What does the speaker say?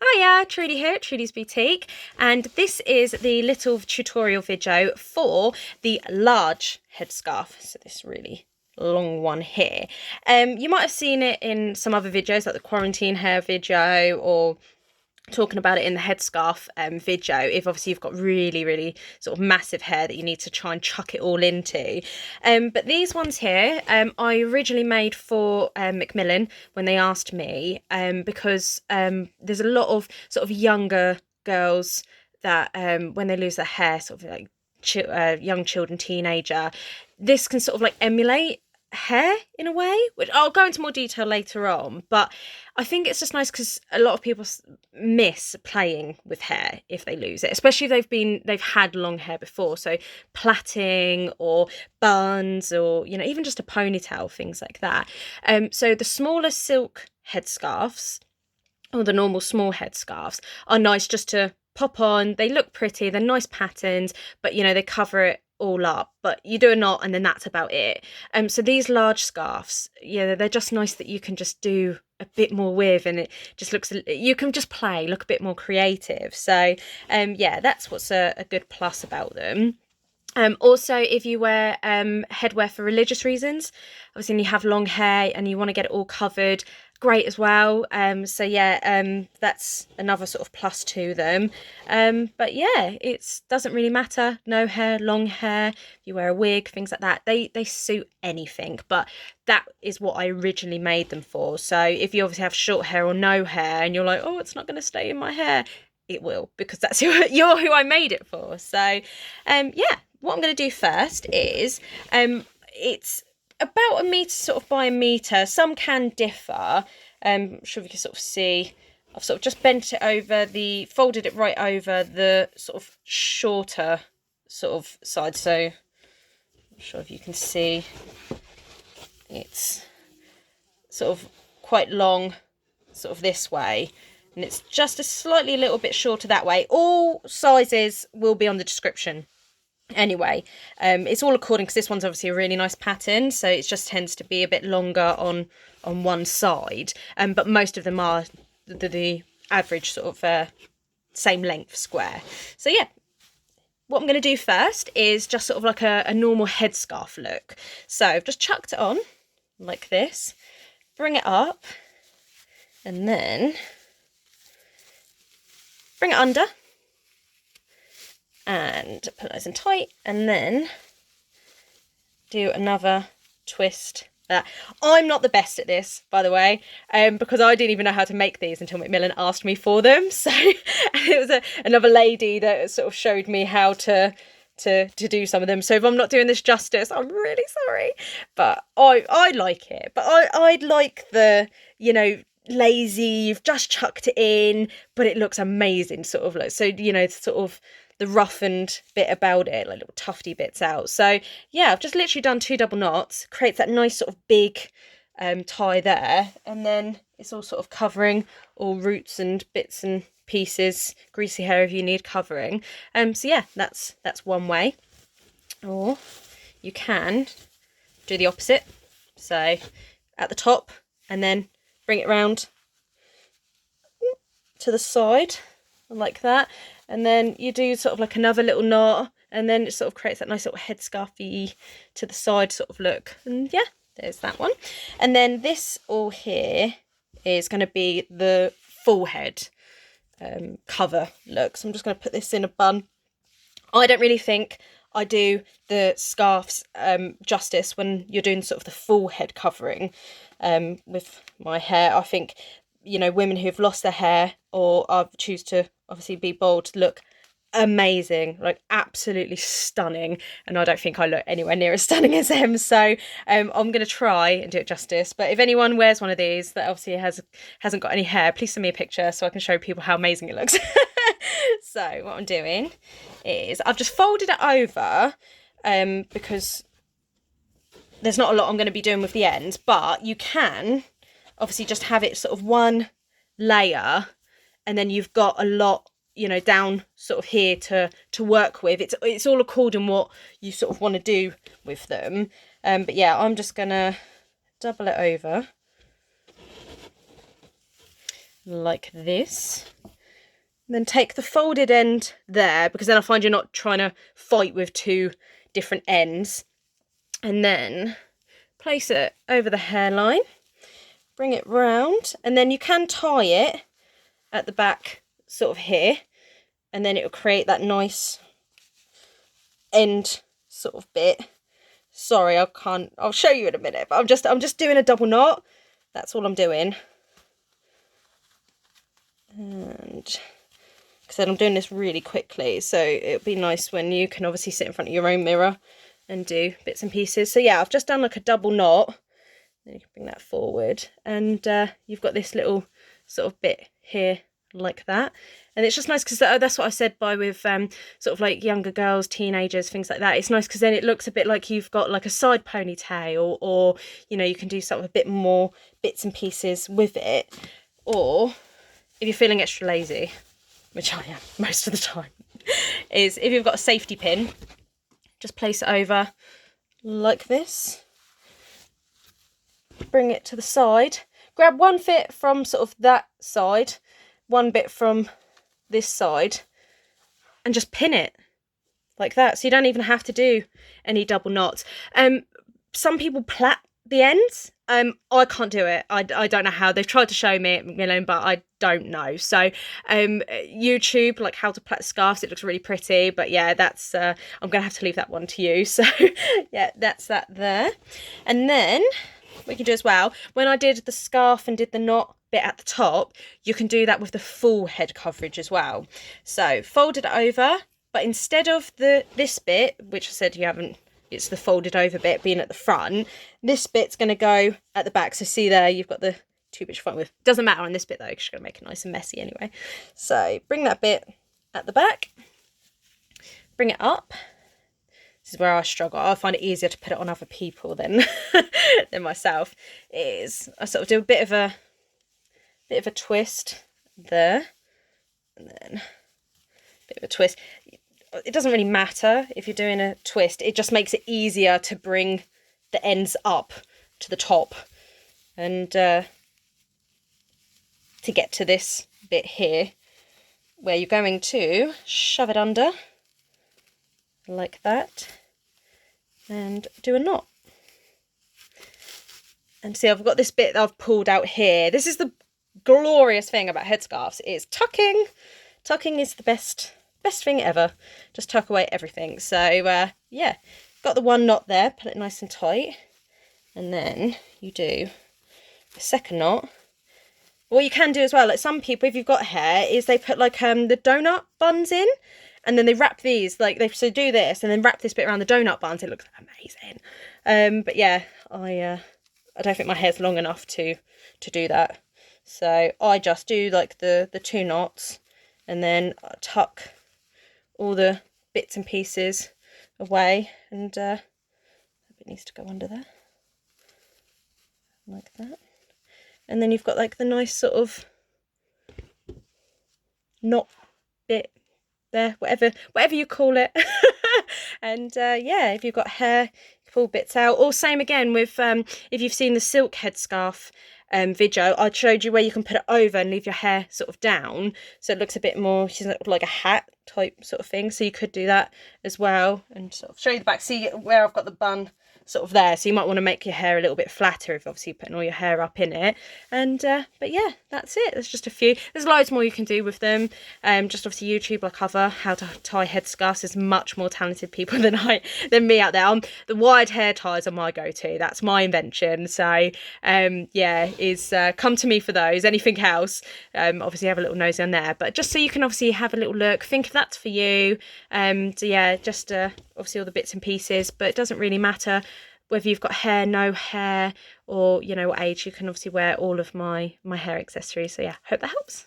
Hiya, Trudy here at Trudy's Boutique, and this is the little tutorial video for the large headscarf. So this really long one here. You might have seen it in some other videos, like the quarantine hair video, or talking about it in the headscarf video, if obviously you've got really sort of massive hair that you need to try and chuck it all into. But these ones here, I originally made for Macmillan when they asked me, because there's a lot of sort of younger girls that when they lose their hair, sort of like young children, teenager, this can sort of like emulate hair in a way, which I'll go into more detail later on. But I think it's just nice because a lot of people miss playing with hair if they lose it, especially if they've had long hair before. So plaiting or buns, or even just a ponytail, things like that. So the smaller silk headscarves, or the normal small headscarves, are nice just to pop on. They look pretty, they're nice patterns, but they cover it all up. But you do a knot and then that's about it. So these large scarves, they're just nice that you can just do a bit more with, and it just looks, you can just look a bit more creative. So yeah, that's what's a good plus about them. Also, if you wear headwear for religious reasons, obviously, and you have long hair and you want to get it all covered, great as well. So yeah, that's another sort of plus to them. But yeah, it doesn't really matter, no hair, long hair, you wear a wig, things like that, they suit anything. But that is what I originally made them for. So if you obviously have short hair or no hair and you're like, oh, it's not going to stay in my hair, it will, because that's you're who I made it for. So yeah, what I'm going to do first is it's about a metre sort of by a metre. Some can differ. I'm sure we can sort of see. I've sort of just bent it over folded it right over the sort of shorter sort of side. So I'm not sure if you can see. It's sort of quite long, sort of this way. And it's just a little bit shorter that way. All sizes will be on the description. Anyway, it's all according, because this one's obviously a really nice pattern, so it just tends to be a bit longer on one side, but most of them are the average sort of same length square. So yeah, what I'm going to do first is just sort of like a normal headscarf look. So I've just chucked it on like this, bring it up, and then bring it under and put it nice and tight, and then do another twist. I'm not the best at this, by the way, because I didn't even know how to make these until Macmillan asked me for them. So it was another lady that sort of showed me how to do some of them. So if I'm not doing this justice, I'm really sorry. But I like it. But I like the, lazy, you've just chucked it in, but it looks amazing, sort of like, so, sort of the roughened bit about it, like little tufty bits out. So yeah, I've just literally done 2 double knots, creates that nice sort of big tie there, and then it's all sort of covering all roots and bits and pieces, greasy hair if you need covering. So yeah, that's one way. Or you can do the opposite, so at the top, and then bring it round to the side like that, and then you do sort of like another little knot, and then it sort of creates that nice little headscarfy to the side sort of look. And yeah, there's that one. And then this all here is going to be the full head cover look. So I'm just going to put this in a bun. I don't really think I do the scarves justice when you're doing sort of the full head covering with my hair. I think, women who've lost their hair or choose to obviously be bald look amazing, like absolutely stunning, and I don't think I look anywhere near as stunning as them. So I'm going to try and do it justice. But if anyone wears one of these that obviously hasn't got any hair, please send me a picture so I can show people how amazing it looks. So what I'm doing is I've just folded it over because there's not a lot I'm going to be doing with the ends, but you can obviously just have it sort of one layer, and then you've got a lot, down sort of here to work with. It's all according what you sort of want to do with them. But yeah, I'm just gonna double it over like this. Then take the folded end there, because then I find you're not trying to fight with two different ends. And then place it over the hairline, bring it round, and then you can tie it at the back sort of here, and then it will create that nice end sort of bit. Sorry, I can't, I'll show you in a minute, but I'm just doing a double knot. That's all I'm doing. And like I said, I'm doing this really quickly, so it'll be nice when you can obviously sit in front of your own mirror and do bits and pieces. So yeah, I've just done like a double knot. Then you can bring that forward, and you've got this little sort of bit here like that. And it's just nice because that's what I said by with sort of like younger girls, teenagers, things like that. It's nice because then it looks a bit like you've got like a side ponytail, or you know, you can do sort of a bit more bits and pieces with it. Or if you're feeling extra lazy, which I am most of the time, is if you've got a safety pin, just place it over like this, bring it to the side, grab one bit from sort of that side, one bit from this side, and just pin it like that. So you don't even have to do any double knots. Some people plait the ends. I can't do it. I don't know how. They've tried to show me it, you know, but I don't know. So YouTube, like how to plait scarves, it looks really pretty, but yeah, that's I'm gonna have to leave that one to you. So yeah, that's that there. And then we can do as well, when I did the scarf and did the knot bit at the top, you can do that with the full head coverage as well. So fold it over, but instead of this bit, which I said you haven't, it's the folded over bit being at the front, this bit's going to go at the back. So see there, you've got the two bits front with, doesn't matter on this bit though, because you're going to make it nice and messy anyway. So bring that bit at the back, bring it up. This is where I struggle. I find it easier to put it on other people than than myself. Is I sort of do a bit of a twist there, and then a bit of a twist. It doesn't really matter if you're doing a twist. It just makes it easier to bring the ends up to the top, and to get to this bit here, where you're going to shove it under like that and do a knot. And see, I've got this bit that I've pulled out here. This is the glorious thing about headscarves, is tucking. Tucking is the best thing ever. Just tuck away everything. So yeah, got the one knot there, put it nice and tight, and then you do a second knot. What you can do as well, like some people, if you've got hair, is they put like the donut buns in, and then they wrap these, like they so do this and then wrap this bit around the donut buns. It looks amazing. But yeah, I don't think my hair's long enough to do that. So I just do like the two knots, and then I tuck all the bits and pieces away, and it needs to go under there like that. And then you've got like the nice sort of knot bit there, whatever you call it. And yeah, if you've got hair, pull bits out. Or same again with if you've seen the silk headscarf video, I showed you where you can put it over and leave your hair sort of down, so it looks a bit more like a hat type sort of thing. So you could do that as well, and sort of show you the back. See where I've got the bun sort of there, so you might want to make your hair a little bit flatter if obviously you're putting all your hair up in it. And but yeah, that's it. There's just a few. There's loads more you can do with them. Just obviously YouTube, I cover how to tie headscarves. There's much more talented people than me out there. The wide hair ties are my go-to. That's my invention. So yeah, is come to me for those. Anything else, obviously have a little nosy on there, but just so you can obviously have a little look, think if that's for you. So yeah, just obviously all the bits and pieces, but it doesn't really matter whether you've got hair, no hair, or you know what age. You can obviously wear all of my hair accessories. So yeah, hope that helps.